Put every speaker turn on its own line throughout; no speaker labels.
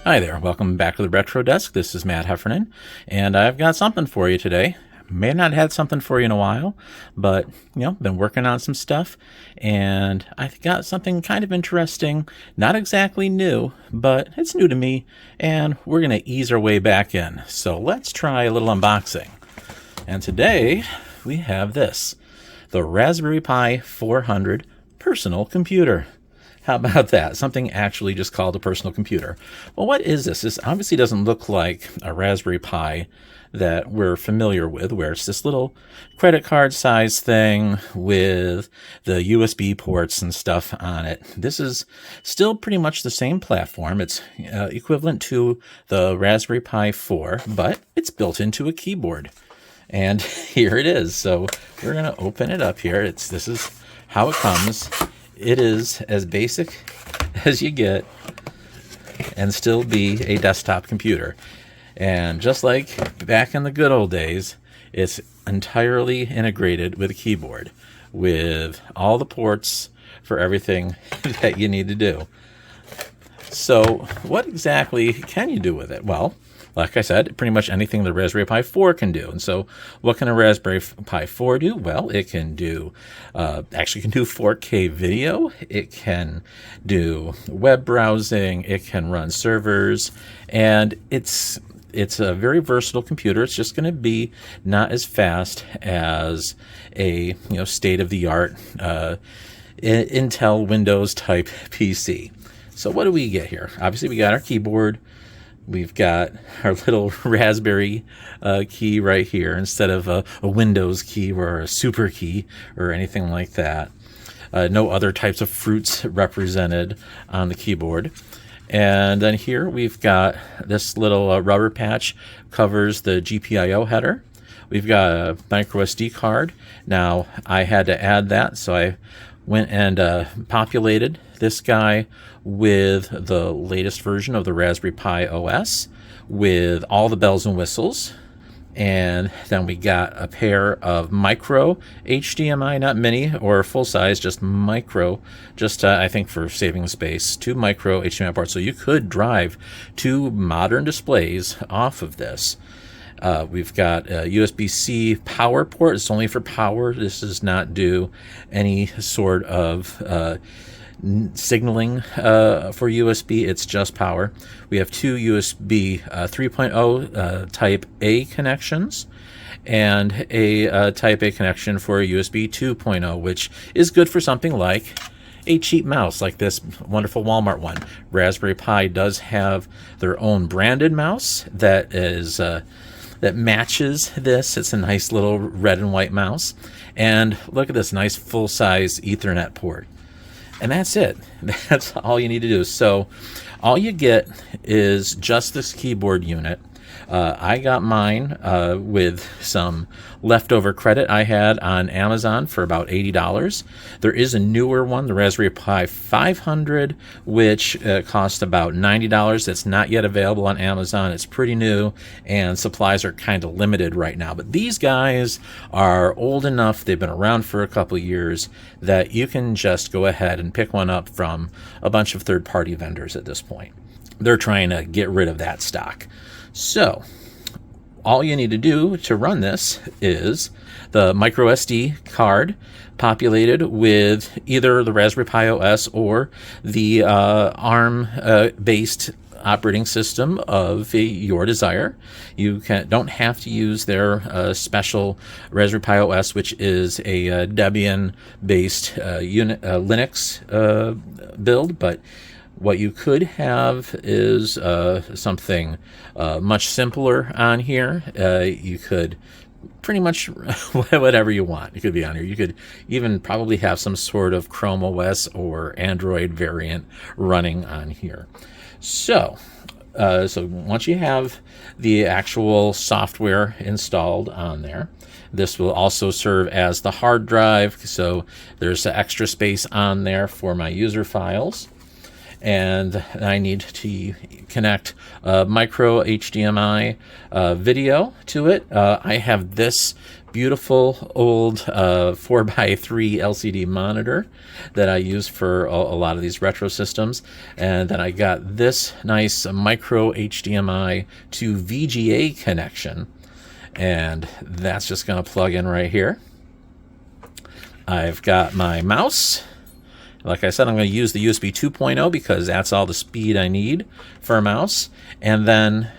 Hi there, welcome back to the Retro Desk. This is Matt Heffernan, and I've got something for you today. May not have had something for you in a while, but, been working on some stuff, and I got something kind of interesting, not exactly new, but it's new to me, and we're going to ease our way back in. So let's try a little unboxing. And today, we have this, the Raspberry Pi 400 personal computer. How about that? Something actually just called a personal computer. Well, what is this? This obviously doesn't look like a Raspberry Pi that we're familiar with, where it's this little credit card size thing with the USB ports and stuff on it. This is still pretty much the same platform. It's equivalent to the Raspberry Pi 4, but it's built into a keyboard. And here it is. So we're going to open it up here. This is how it comes. It is as basic as you get and still be a desktop computer. And just like back in the good old days, it's entirely integrated with a keyboard with all the ports for everything that you need to do. So what exactly can you do with it? Well, like I said, pretty much anything the Raspberry Pi 4 can do. And so what can a Raspberry Pi 4 do? Well, it can do, actually can do 4K video. It can do web browsing. It can run servers. And it's a very versatile computer. It's just going to be not as fast as a, state-of-the-art Intel Windows type PC. So what do we get here? Obviously, we got our keyboard. We've got our little Raspberry key right here instead of a Windows key or a super key or anything like that. No other types of fruits represented on the keyboard. And then here we've got this little rubber patch covers the GPIO header. We've got a micro SD card. Now I had to add that, so I went and populated this guy with the latest version of the Raspberry Pi OS with all the bells and whistles. And then we got a pair of micro HDMI, not mini or full size, just micro, just I think for saving space, 2 micro HDMI ports. So you could drive 2 modern displays off of this. We've got a USB-C power port. It's only for power. This does not do any sort of signaling for USB. It's just power. We have 2 USB 3.0 Type A connections and a Type A connection for a USB 2.0, which is good for something like a cheap mouse like this wonderful Walmart one. Raspberry Pi does have their own branded mouse that is that matches this. It's a nice little red and white mouse. And look at this nice full-size Ethernet port. And that's it. That's all you need to do. So all you get is just this keyboard unit. I got mine with some leftover credit I had on Amazon for about $80. There is a newer one, the Raspberry Pi 500, which cost about $90. That's not yet available on Amazon. It's pretty new, and supplies are kind of limited right now. But these guys are old enough, they've been around for a couple years, that you can just go ahead and pick one up from a bunch of third-party vendors at this point. They're trying to get rid of that stock. So all you need to do to run this is the micro SD card populated with either the Raspberry Pi OS or the ARM-based operating system of your desire. You don't have to use their special Raspberry Pi OS, which is a Debian-based Linux build, but what you could have is something much simpler on here. You could pretty much whatever you want. It could be on here. You could even probably have some sort of Chrome OS or Android variant running on here. So once you have the actual software installed on there, this will also serve as the hard drive. So there's extra space on there for my user files. and I need to connect micro HDMI video to it. I have this beautiful old 4x3 LCD monitor that I use for a lot of these retro systems, and then I got this nice micro HDMI to VGA connection, and that's just going to plug in right here. I've got my mouse. Like I said, I'm going to use the USB 2.0 because that's all the speed I need for a mouse. And then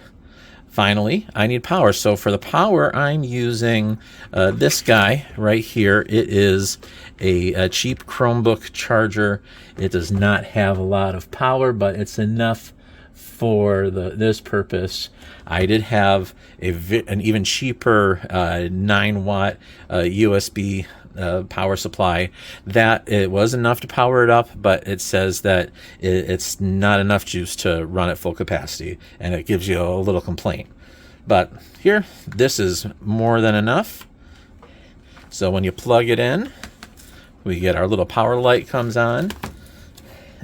finally, I need power. So for the power, I'm using this guy right here. It is a cheap Chromebook charger. It does not have a lot of power, but it's enough for this purpose. I did have an even cheaper 9-watt USB power supply that it was enough to power it up, but it says that it's not enough juice to run at full capacity, and it gives you a little complaint. But here, this is more than enough. So when you plug it in, we get our little power light comes on,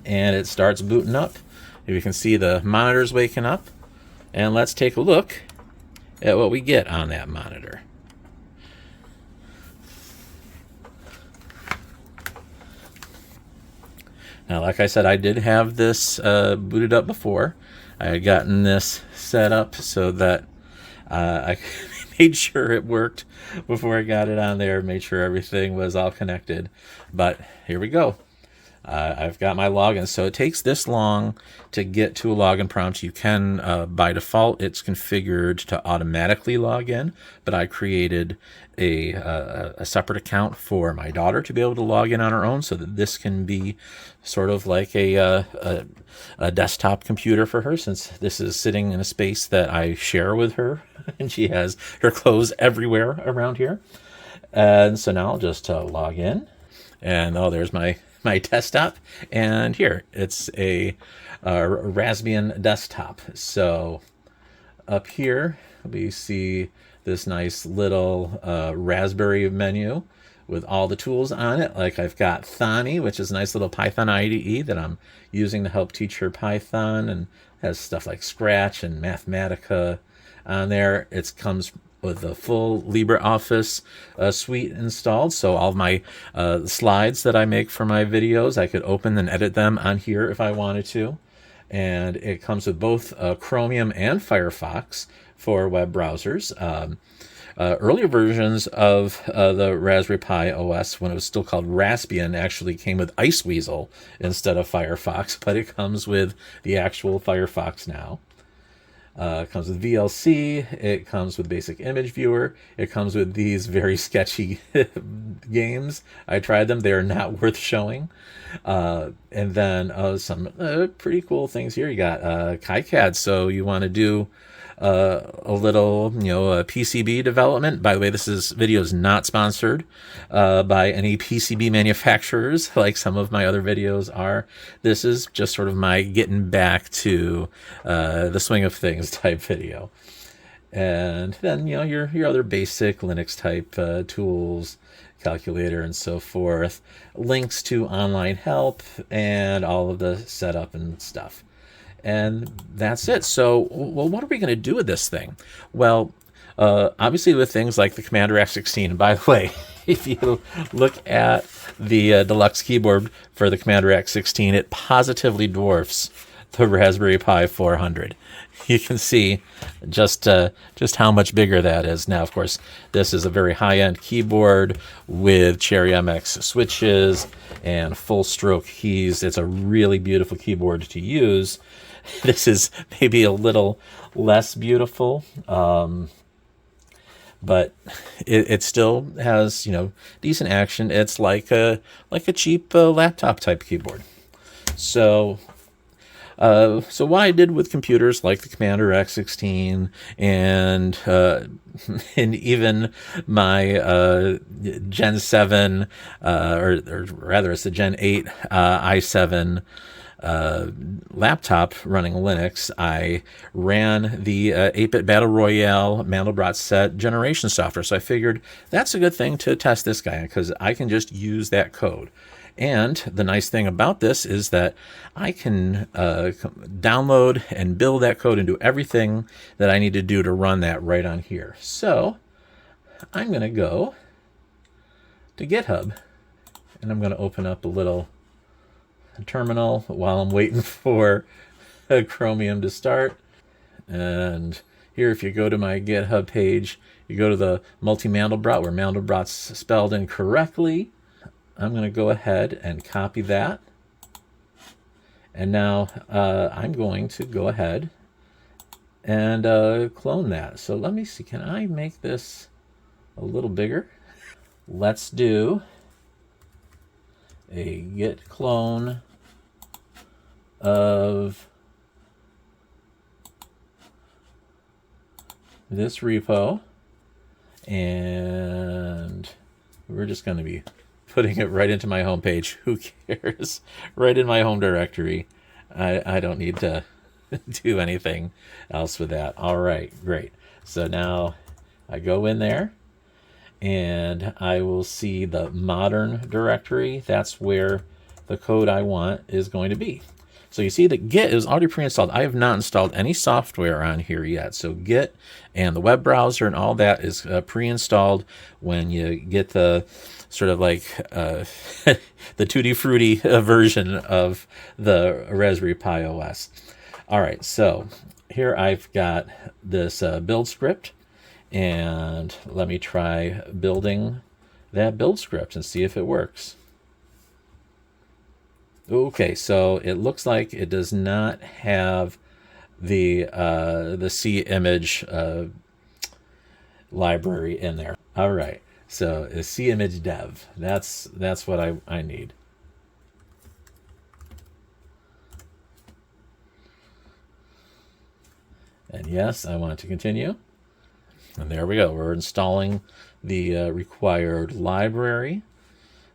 and it starts booting up. You can see the monitor's waking up, and let's take a look at what we get on that monitor. Now, like I said, I did have this booted up before. I had gotten this set up so that I made sure it worked before I got it on there, made sure everything was all connected. But here we go. I've got my login. So it takes this long to get to a login prompt. You can, by default, it's configured to automatically log in, but I created a separate account for my daughter to be able to log in on her own, so that this can be sort of like a desktop computer for her, since this is sitting in a space that I share with her, and she has her clothes everywhere around here. And so now I'll just log in, and oh, there's my desktop, and here it's a Raspbian desktop. So up here we see this nice little Raspberry menu with all the tools on it. Like I've got Thani, which is a nice little Python IDE that I'm using to help teach her Python, and has stuff like Scratch and Mathematica on there. It comes with the full LibreOffice suite installed, so all of my slides that I make for my videos, I could open and edit them on here if I wanted to. And it comes with both Chromium and Firefox for web browsers. Earlier versions of the Raspberry Pi OS, when it was still called Raspbian, actually came with Iceweasel instead of Firefox, but it comes with the actual Firefox now. It comes with VLC, it comes with basic image viewer, it comes with these very sketchy games. I tried them, they are not worth showing. And then some pretty cool things here. You got KiCad, so you want to do a little, PCB development. By the way, this video is not sponsored by any PCB manufacturers like some of my other videos are. This is just sort of my getting back to the swing of things type video. And then, your other basic Linux type tools, calculator and so forth, links to online help, and all of the setup and stuff. And that's it. So, well, what are we going to do with this thing? Well, obviously with things like the Commander X16, and by the way, if you look at the deluxe keyboard for the Commander X16, it positively dwarfs the Raspberry Pi 400. You can see just how much bigger that is. Now, of course, this is a very high-end keyboard with Cherry MX switches and full-stroke keys. It's a really beautiful keyboard to use. This is maybe a little less beautiful, but it still has, decent action. It's like a cheap laptop type keyboard. So what I did with computers like the Commander X16 and even my Gen 7, or rather it's the Gen 8 i7 laptop running Linux, I ran the 8-bit Battle Royale Mandelbrot set generation software. So I figured that's a good thing to test this guy because I can just use that code. And the nice thing about this is that I can download and build that code and do everything that I need to do to run that right on here. So I'm going to go to GitHub and I'm going to open up a little terminal while I'm waiting for Chromium to start. And here, if you go to my GitHub page, you go to the multi-Mandelbrot where Mandelbrot's spelled incorrectly. I'm going to go ahead and copy that. And now I'm going to go ahead and clone that. So let me see, can I make this a little bigger? Let's do a git clone of this repo. And we're just going to be putting it right into my home page. Who cares? Right in my home directory. I don't need to do anything else with that. All right, great. So now I go in there and I will see the modern directory. That's where the code I want is going to be. So you see that Git is already pre-installed. I have not installed any software on here yet. So Git and the web browser and all that is pre-installed when you get the sort of like the Tutti Frutti version of the Raspberry Pi OS. All right, so here I've got this build script, and let me try building that build script and see if it works. Okay, so it looks like it does not have the C image library in there. All right, so a C image dev. That's what I need. And yes, I want to continue. And there we go. We're installing the required library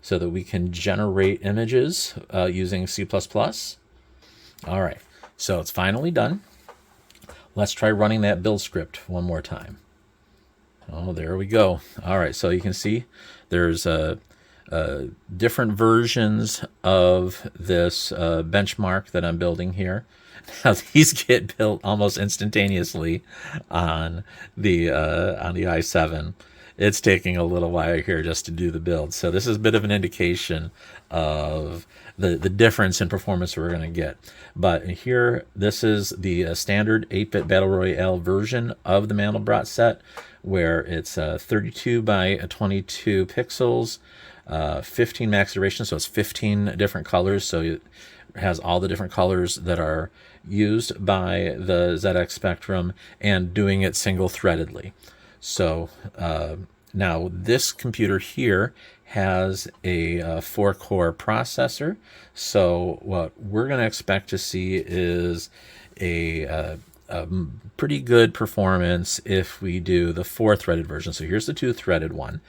so that we can generate images using C++. All right, so it's finally done. Let's try running that build script one more time. Oh, there we go. All right, so you can see there's different versions of this benchmark that I'm building here. Now these get built almost instantaneously on the i7. It's taking a little while here just to do the build. So this is a bit of an indication of the difference in performance we're going to get. But here, this is the standard 8-bit Battle Royale version of the Mandelbrot set, where it's 32 by 22 pixels, 15 max duration, so it's 15 different colors. So it has all the different colors that are used by the ZX Spectrum and doing it single-threadedly. So now this computer here has a 4-core processor. So what we're going to expect to see is a pretty good performance if we do the 4-threaded version. So here's the 2-threaded one.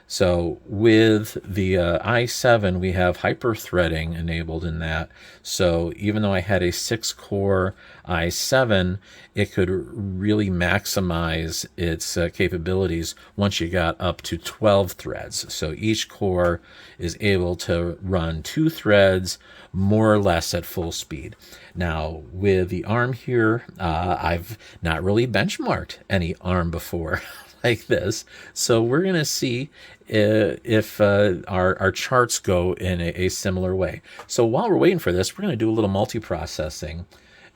So with the i7, we have hyper-threading enabled in that. So even though I had a 6-core i7, it could really maximize its capabilities once you got up to 12 threads. So each core is able to run 2 threads more or less at full speed. Now with the ARM here, I've not really benchmarked any ARM before like this. So we're going to see if our charts go in a similar way. So while we're waiting for this, we're going to do a little multiprocessing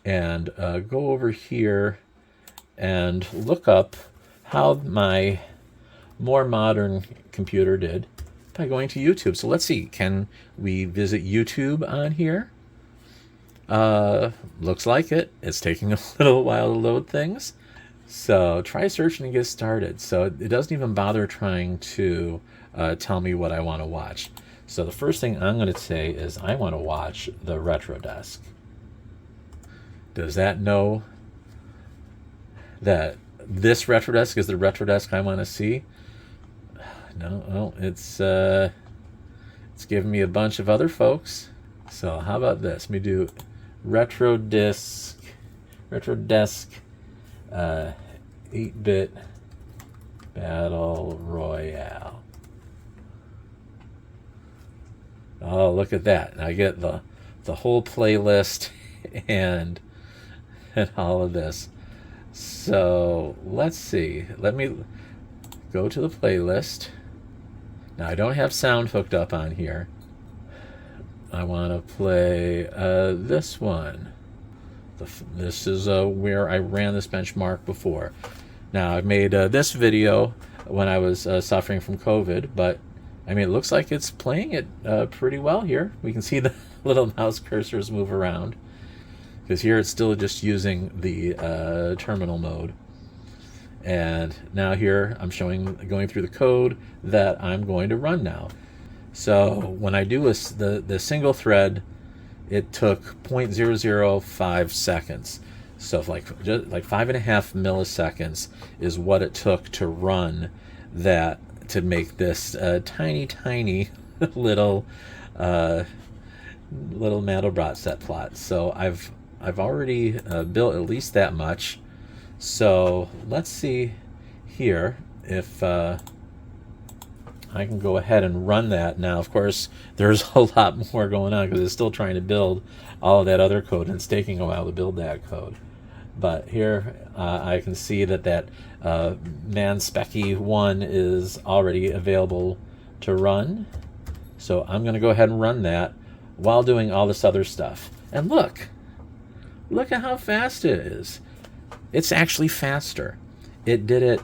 and go over here and look up how my more modern computer did by going to YouTube. So let's see, can we visit YouTube on here? Looks like it. It's taking a little while to load things. So try searching and get started. So it doesn't even bother trying to tell me what I want to watch. So the first thing I'm going to say is I want to watch the Retro Desk. Does that know that this Retro Desk is the Retro Desk I want to see? No, it's giving me a bunch of other folks. So how about this? Let me do retro desk 8-bit Battle Royale. Oh, look at that. I get the whole playlist and all of this. So let's see. Let me go to the playlist. Now I don't have sound hooked up on here. I want to play this one. This is where I ran this benchmark before. Now I've made this video when I was suffering from COVID, but I mean, it looks like it's playing it pretty well here. We can see the little mouse cursors move around, because here it's still just using the terminal mode. And now here I'm going through the code that I'm going to run now. So when I do the single thread, it took 0.005 seconds. So like 5.5 milliseconds is what it took to run that, to make this tiny little Mandelbrot set plot. So I've already built at least that much. So let's see here if I can go ahead and run that. Now, of course, there's a lot more going on because it's still trying to build all of that other code, and it's taking a while to build that code. But here I can see that Specky 1 is already available to run. So I'm going to go ahead and run that while doing all this other stuff. And look at how fast it is. It's actually faster. It did it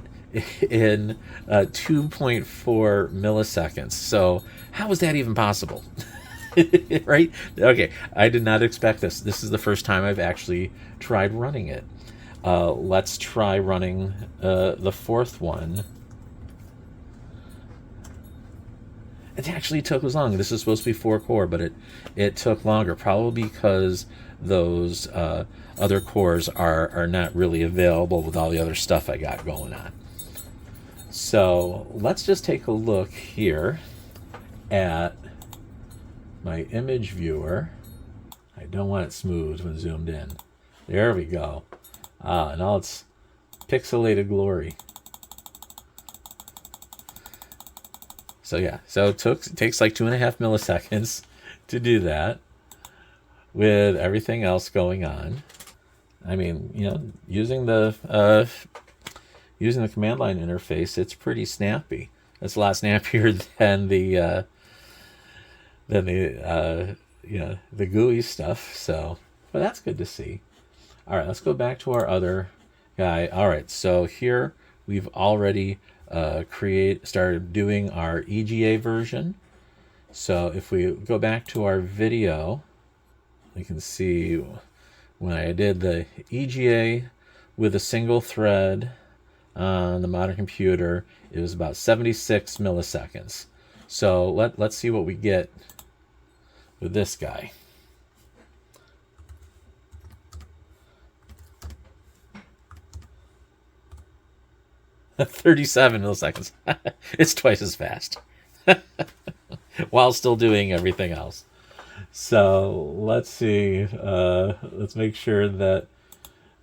in 2.4 milliseconds. So how was that even possible? Right? Okay, I did not expect this. This is the first time I've actually tried running it. Let's try running the fourth one. It actually took as long. This is supposed to be 4-core, but it took longer, probably because those other cores are not really available with all the other stuff I got going on. So let's just take a look here at my image viewer. I don't want it smooth when zoomed in. There we go. And all its pixelated glory. So yeah, so it takes like 2.5 milliseconds to do that with everything else going on. I mean, you know, using the command line interface, it's pretty snappy. It's a lot snappier than the GUI stuff. So, but that's good to see. All right, let's go back to our other guy. All right, so here we've already started doing our EGA version. So if we go back to our video, we can see when I did the EGA with a single thread on the modern computer, it was about 76 milliseconds. So let's see what we get with this guy. $37 milliseconds. It's twice as fast while still doing everything else. So let's see. Let's make sure that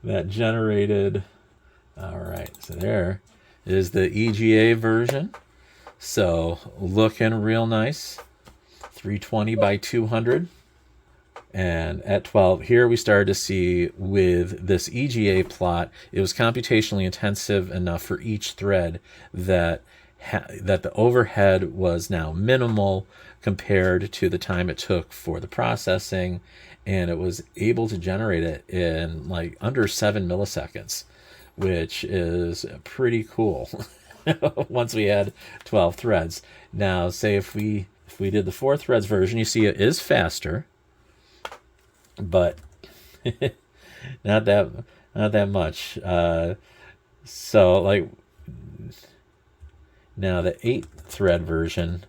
generated. All right. So there is the EGA version. So looking real nice. 320 by 200. And at 12, here we started to see with this EGA plot, it was computationally intensive enough for each thread that the overhead was now minimal compared to the time it took for the processing, and it was able to generate it in like under 7 milliseconds, which is pretty cool once we had 12 threads. Now, say if we did the 4 threads version, you see it is faster, but not that much. So like now the 8 thread version,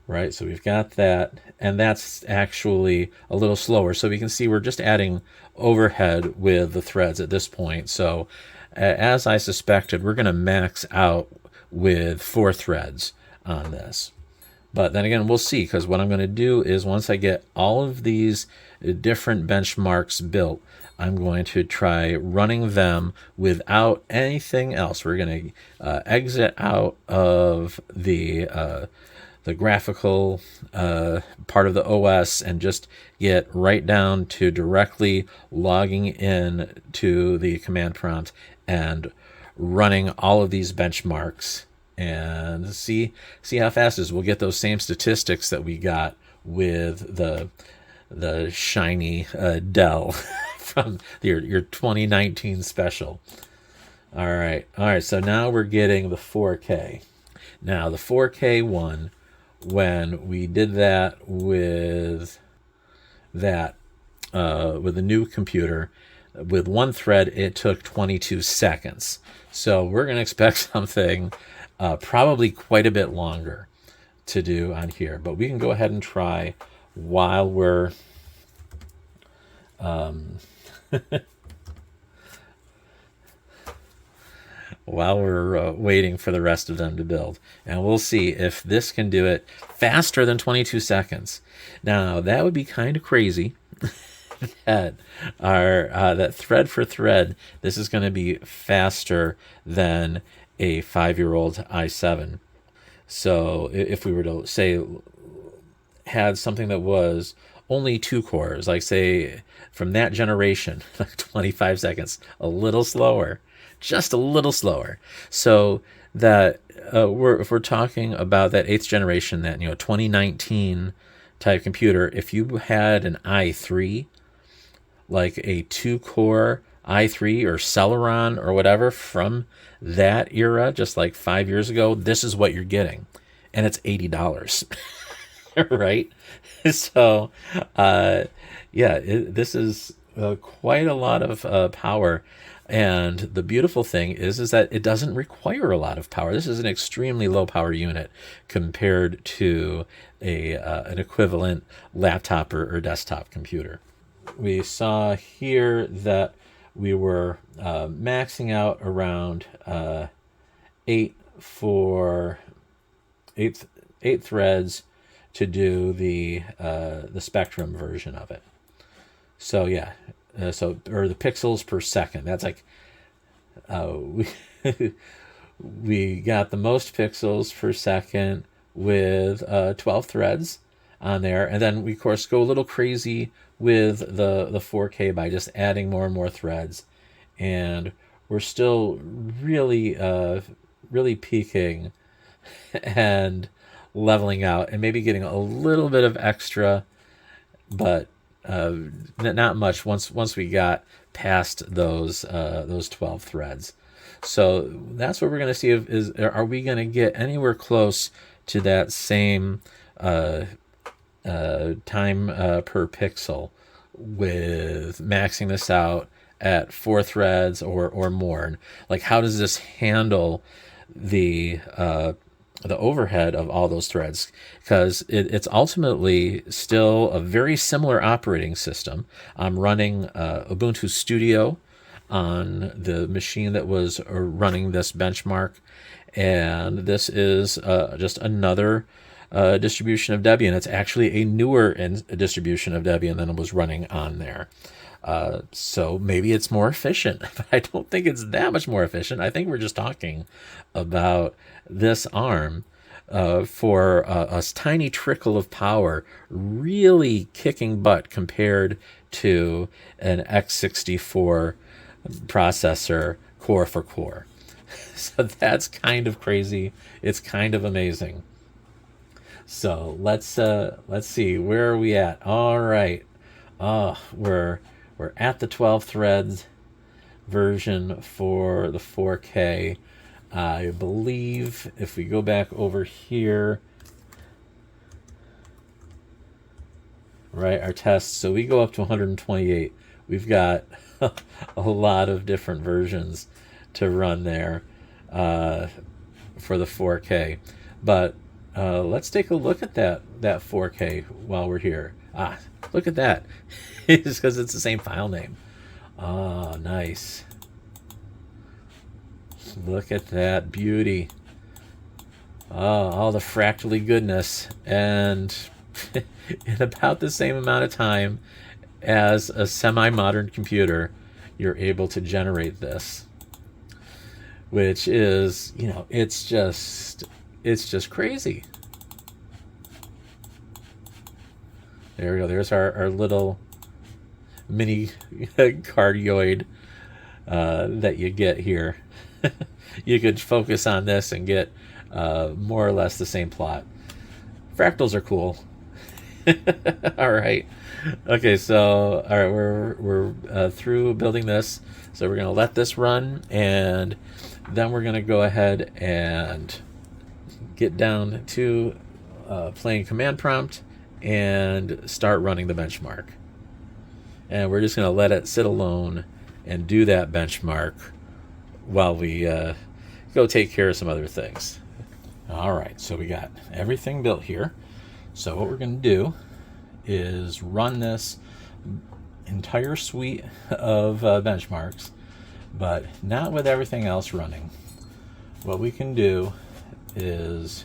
right? So we've got that, and that's actually a little slower. So we can see we're just adding overhead with the threads at this point. So as I suspected, we're going to max out with 4 threads on this. But then again, we'll see, because what I'm going to do is once I get all of these different benchmarks built, I'm going to try running them without anything else. We're going to exit out of the graphical part of the OS and just get right down to directly logging in to the command prompt and running all of these benchmarks and see how fast it is. We'll get those same statistics that we got with the shiny Dell from your 2019 special. All right. So now we're getting the 4K. Now the 4K one, when we did that with the new computer, with one thread, it took 22 seconds. So we're going to expect something probably quite a bit longer to do on here. But we can go ahead and try while we're waiting for the rest of them to build. And we'll see if this can do it faster than 22 seconds. Now, that would be kind of crazy. That thread for thread, this is going to be faster than a 5-year-old i7. So if we were to say had something that was only 2 cores, like say from that generation, like 25 seconds, a little slower, just a little slower. So that if we're talking about that 8th generation, that 2019 type computer, if you had an i3, like a 2-core i3 or Celeron or whatever from that era, just like 5 years ago, this is what you're getting, and it's $80. Right? So this is quite a lot of power. And the beautiful thing is that it doesn't require a lot of power. This is an extremely low power unit compared to an equivalent laptop or desktop computer. We saw here that we were maxing out around 8 threads to do the Spectrum version of it. So or the pixels per second. That's like we got the most pixels per second with 12 threads on there, and then we of course go a little crazy with the 4K by just adding more and more threads, and we're still really peaking and leveling out and maybe getting a little bit of extra, but not much once we got past those 12 threads. So that's what we're going to see are we going to get anywhere close to that same time per pixel with maxing this out at 4 threads or more. And like, how does this handle the overhead of all those threads? Because it's ultimately still a very similar operating system. I'm running Ubuntu Studio on the machine that was running this benchmark, and this is just another distribution of Debian. It's actually a newer distribution of Debian than it was running on there. So maybe it's more efficient, but I don't think it's that much more efficient. I think we're just talking about this ARM for a tiny trickle of power really kicking butt compared to an x64 processor core for core. So that's kind of crazy. It's kind of amazing. So let's see, where are we at? All right. We're at the 12 threads version for the 4K. I believe if we go back over here, right, our tests, so we go up to 128. We've got a lot of different versions to run there for the 4K. But let's take a look at that 4K while we're here. Look at that. It's because it's the same file name. Oh, nice. Look at that beauty. all the fractally goodness, and in about the same amount of time as a semi-modern computer, you're able to generate this, which is, it's just crazy. There we go. There's our little mini cardioid that you get here. You could focus on this and get more or less the same plot. Fractals are cool. All right. Okay, so all right, we're through building this. So we're gonna let this run, and then we're gonna go ahead and get down to playing command prompt and start running the benchmark. And we're just gonna let it sit alone and do that benchmark while we go take care of some other things. All right, so we got everything built here. So what we're going to do is run this entire suite of benchmarks, but not with everything else running. What we can do is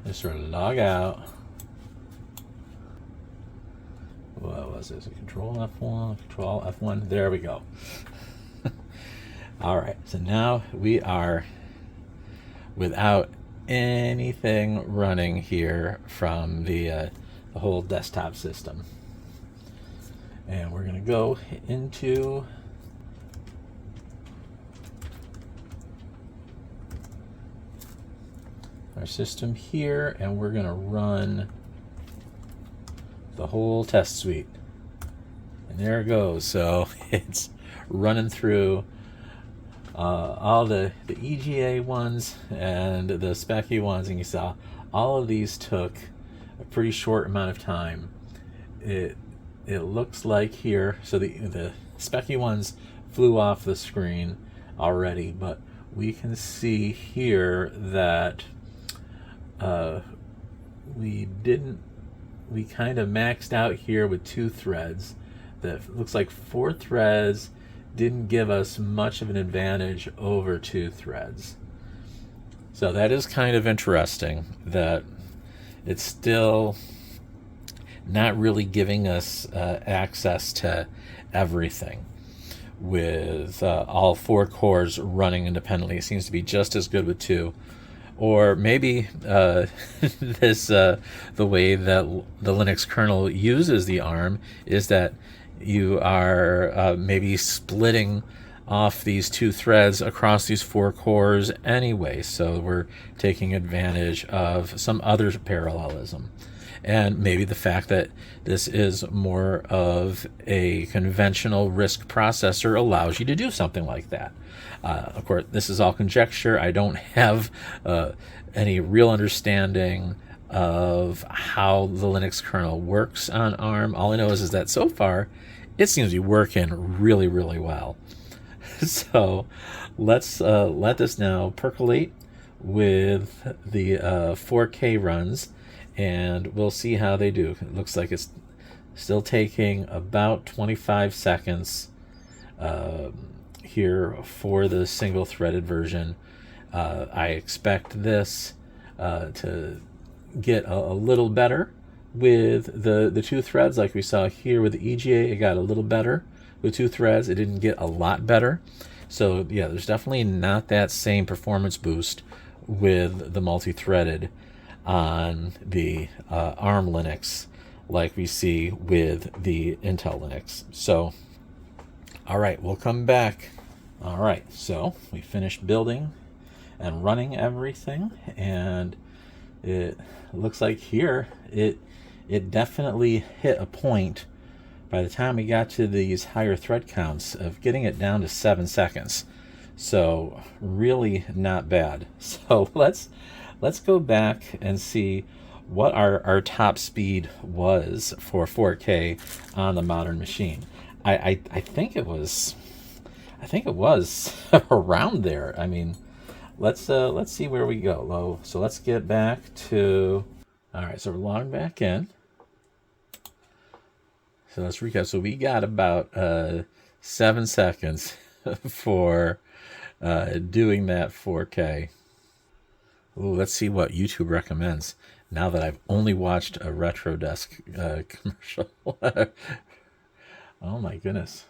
just sort of log out. What was this? Control F1, Control F1. There we go. All right, so now we are without anything running here from the whole desktop system. And we're going to go into our system here, and we're going to run the whole test suite. And there it goes. So it's running through all the EGA ones and the Speccy ones, and you saw all of these took a pretty short amount of time. It looks like here, so the Speccy ones flew off the screen already, but we can see here that we kind of maxed out here with 2 threads. That looks like 4 threads didn't give us much of an advantage over 2 threads. So that is kind of interesting that it's still not really giving us access to everything with all 4 cores running independently. It seems to be just as good with 2. Or maybe this the way that the Linux kernel uses the ARM is that you are maybe splitting off these 2 threads across these 4 cores anyway, so we're taking advantage of some other parallelism. And maybe the fact that this is more of a conventional RISC processor allows you to do something like that. Of course, this is all conjecture. I don't have any real understanding of how the Linux kernel works on ARM. All I know is that so far, it seems to be working really, really well. So let's let this now percolate with the 4K runs, and we'll see how they do. It looks like it's still taking about 25 seconds here for the single-threaded version. I expect this to get a little better with the 2 threads, like we saw here with the EGA. It got a little better with 2 threads. It didn't get a lot better. So yeah, there's definitely not that same performance boost with the multi-threaded on the ARM Linux like we see with the Intel Linux. So all right, we'll come back. All right, so we finished building and running everything, and it looks like here it definitely hit a point by the time we got to these higher thread counts of getting it down to 7 seconds. So really not bad. So let's go back and see what our top speed was for 4K on the modern machine. I think it was around there. I mean, let's see where we go. So let's get back to, all right, so we're logged back in. So let's recap. So we got about 7 seconds for doing that 4K. Ooh, let's see what YouTube recommends now that I've only watched a Retro Desk commercial. Oh my goodness.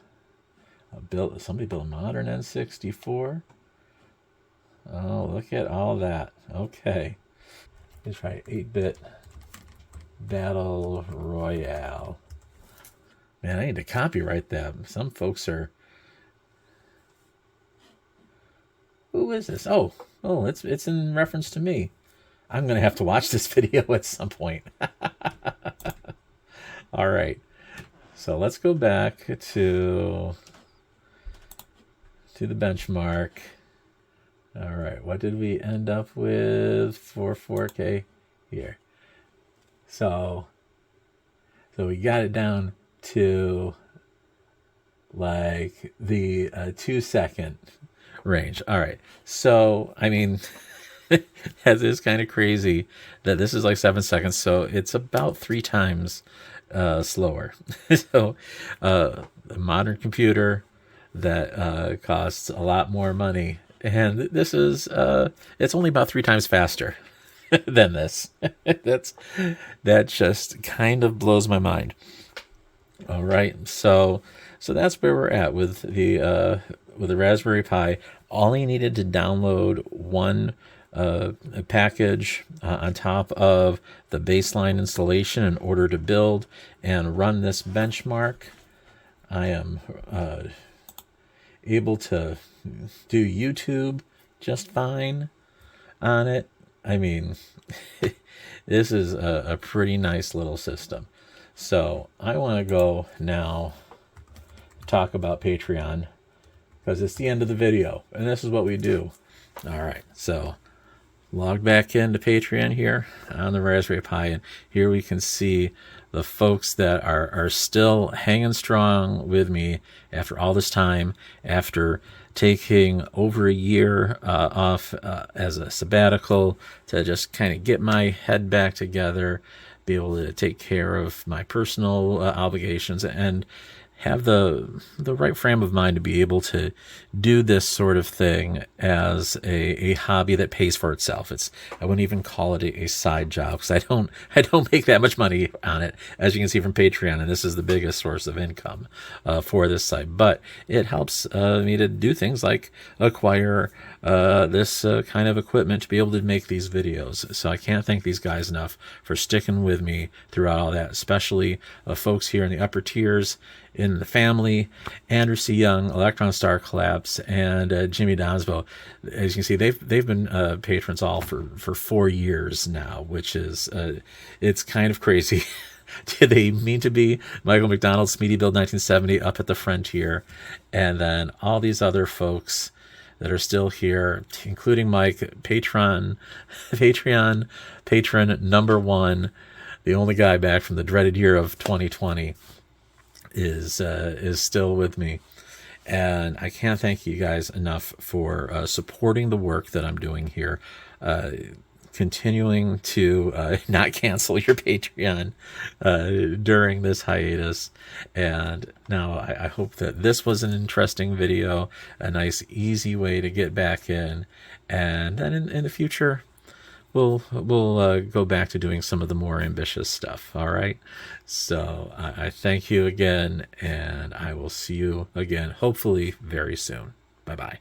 Somebody built a modern N64. Oh, look at all that. Okay. Let's try 8-bit Battle Royale. Man, I need to copyright that. Some folks are. Who is this? Oh, it's in reference to me. I'm gonna have to watch this video at some point. All right. So let's go back to the benchmark. All right, what did we end up with for 4K here? So we got it down to like the 2-second range. All right. So, I mean, that is kind of crazy that this is like 7 seconds. So it's about 3 times slower. So a modern computer that costs a lot more money. And this is, it's only about 3 times faster than this. That just kind of blows my mind. All right, so that's where we're at with the Raspberry Pi. All you needed to download one package on top of the baseline installation in order to build and run this benchmark. I am able to do YouTube just fine on it. I mean, this is a pretty nice little system. So I want to go now talk about Patreon because it's the end of the video and this is what we do. All right, so log back into Patreon here on the Raspberry Pi, and here we can see the folks that are still hanging strong with me after all this time, after taking over a year off as a sabbatical to just kind of get my head back together, be able to take care of my personal obligations, and have the right frame of mind to be able to do this sort of thing as a hobby that pays for itself. I wouldn't even call it a side job because I don't make that much money on it, as you can see from Patreon, and this is the biggest source of income for this site. But it helps me to do things like acquire this kind of equipment to be able to make these videos. So I can't thank these guys enough for sticking with me throughout all that, especially folks here in the upper tiers in the family, Andrew C. Young, Electron Star Collapse, and Jimmy Donsbo. As you can see, they've been patrons all for 4 years now, which is it's kind of crazy. They mean to be Michael McDonald, Smeedy Build 1970 up at the frontier, and then all these other folks that are still here, including Mike, Patreon patron number 1, the only guy back from the dreaded year of 2020. Is still with me, and I can't thank you guys enough for supporting the work that I'm doing here, continuing to not cancel your Patreon during this hiatus. And now I hope that this was an interesting video, a nice easy way to get back in, and then in the future we'll go back to doing some of the more ambitious stuff. All right. So I thank you again, and I will see you again, hopefully very soon. Bye-bye.